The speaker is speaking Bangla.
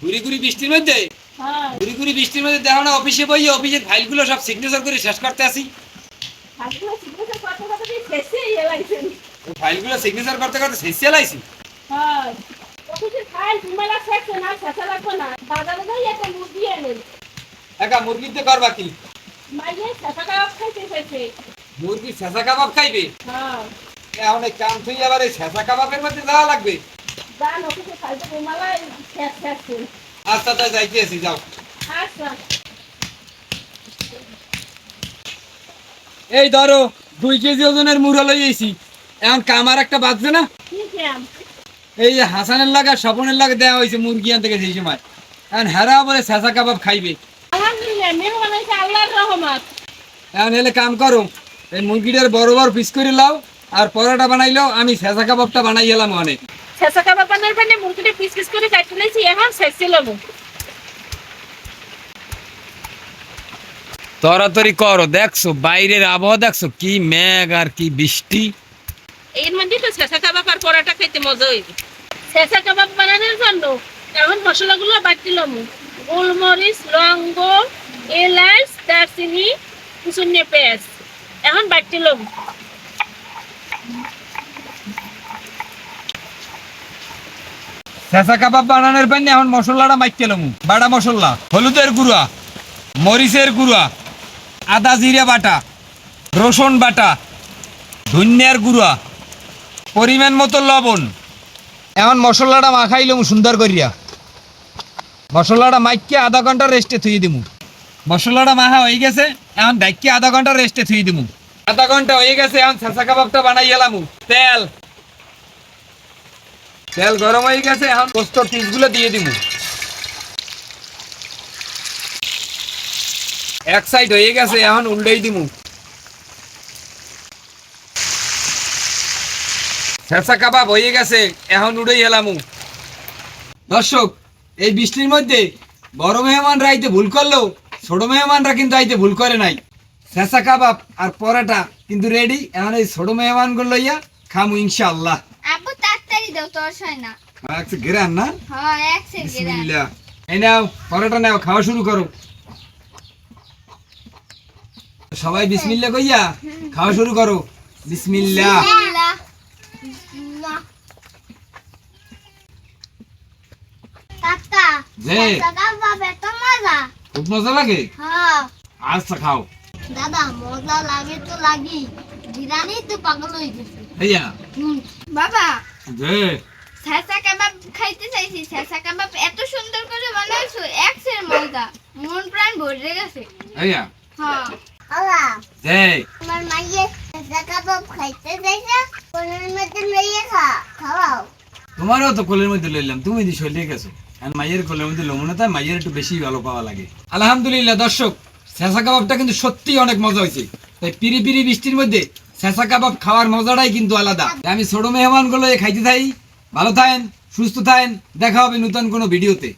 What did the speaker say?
ঘুরি ঘুরি বৃষ্টির মধ্যে দেখো না অফিসে বই অফিসের ফাইলগুলো সব সিগনেচার করে শেষ করতে আসি। ফাইলগুলো সিগনেচার করতে করতে শেষ চালাইছি। একা মুরগির দিয়ে করবা কি? মুরগির ছেঁচা কাবাব খাইবে? এখন এই কাম থুই আবার এই ছেঁচা কাবাবের মধ্যে যাওয়া লাগবে। আচ্ছা তাই যাইতে আছি, যাও। এই ধরো 2 কেজি ওজনের মুড়া লইয়েছি। এখন কামার একটা বাজবে না? এই যে হাসানের লাগা স্বপনের লাগা দেওয়া হয়েছে মুরগি আনতে গেছে এই সময়। এখন হেরা বলে ছেঁচা কাবাব খাইবে। এখন এলে কাম করো, এই মুরগিটার বড় বড় পিস করে লাও আর পরোটা বানাইলো, আমি ছেঁচা কাবাবটা বানাই এলাম। অনেক ছেঁচা কাবাব বানার মানে মুরগিটা পিস পিস করে কাটতে লাইছি, এখন ছেঁচছিলাম। তরাতরি করো, দেখছো বাইরের আবহাওয়া, দেখছো কি মেঘ আর কি বৃষ্টি। এর মধ্যে তো ছেঁচা কাবাব আর পরোটা খাইতে মজা হইবে। ছেঁচা কাবাব বানানোর জন্য এখন মশলাগুলো বাটছিলাম। গোলমরিচ, লবঙ্গ, এলাচ, দারচিনি, কুচুন্নে পেঁয়াজ এখন বাটছিলাম। ছেঁচা কাবাব বানানোর জন্য এখন মশলাটা মাইকেলাম। বাটা মশলা, হলুদের গুঁড়া, মরিচের গুঁড়া, আদা জিরা বাটা, রসুন বাটা, ধনিয়ার গুঁড়া, পরিমাণ মতো লবণ। এখন মশলাটা মাখাইলাম সুন্দর করিয়া। মশলাটা মাইকে আধা ঘন্টা রেস্টে থুই দিমু। মশলাটা মাখা হয়ে গেছে, এখন ডাইকে আধা ঘন্টা রেস্টে থুই দিমু। আধা ঘন্টা হয়ে গেছে, এখন ছেঁচা কাবাবটা বানাই এলাম। তেল তেল গরম হয়ে গেছে, এখন পোস্তর পিসগুলো দিয়ে দিমু। এক সাইড হয়ে গেছে, এখন উল্টাই দিমু। ছেঁচা কাবাব হয়ে গেছে, এখন উড়েই এলামু। দর্শক, এই বৃষ্টির মধ্যে বড় মেহমানরা আইতে ভুল করলেও ছোট মেহমানরা কিন্তু আইতে ভুল করে নাই। ছেঁচা কাবাব আর পরোটা কিন্তু রেডি। এখন এই ছোট মেহমানগুলো লইয়া খামু ইনশাআল্লাহ। আপু তাড়াতাড়ি দাও, তোর হয় না। একটু ঘেরান না? হ্যাঁ, একসে গেরা। বিসমিল্লাহ। এই নাও পরোটা নাও, খাওয়া শুরু করো। সবাই বিসমিল্লাহ কইয়া খাওয়া শুরু করো। বিসমিল্লাহ। কাকা, জি। দাদা বাবা তো মজা। খুব মজা লাগে? হ্যাঁ। আচ্ছা খাও। দাদা মজা লাগে তো লাগি, বিরানি তো পাগল হয়ে গেছে। ভাইয়া। বাবা, জি। ছেঁচা কাবাব খাইতে চাইছি। ছেঁচা কাবাব এত সুন্দর করে বানাইছো, একসের মজা, মন প্রাণ ভরে গেছে। ভাইয়া। হ্যাঁ। আল্লাহ। জি। আমার মাইয়ে ছেঁচা কাবাব খাইতে চাইছে, কোনের মধ্যে লইয়ে খাওয়াও। তোমারও তো কোলের মধ্যে লইলাম, তুমি দি সইলে গেছো। আর মাইয়ের কোলের মধ্যে লমু না, তাই মাইয়ের একটু বেশি ভালো পাওয়া লাগে। আলহামদুলিল্লাহ দর্শক, ছেঁচা কাবাবটা কিন্তু সত্যি অনেক মজা হয়েছে। তাই পিরি পিরি বৃষ্টির মধ্যে ছেঁচা কাবাব খাওয়ার মজাটাই কিন্তু আলাদা। আমি ছোট মেহমান গুলো খাইতে থাই। ভালো থাকেন, সুস্থ থাকেন, দেখা হবে নতুন কোনো ভিডিওতে।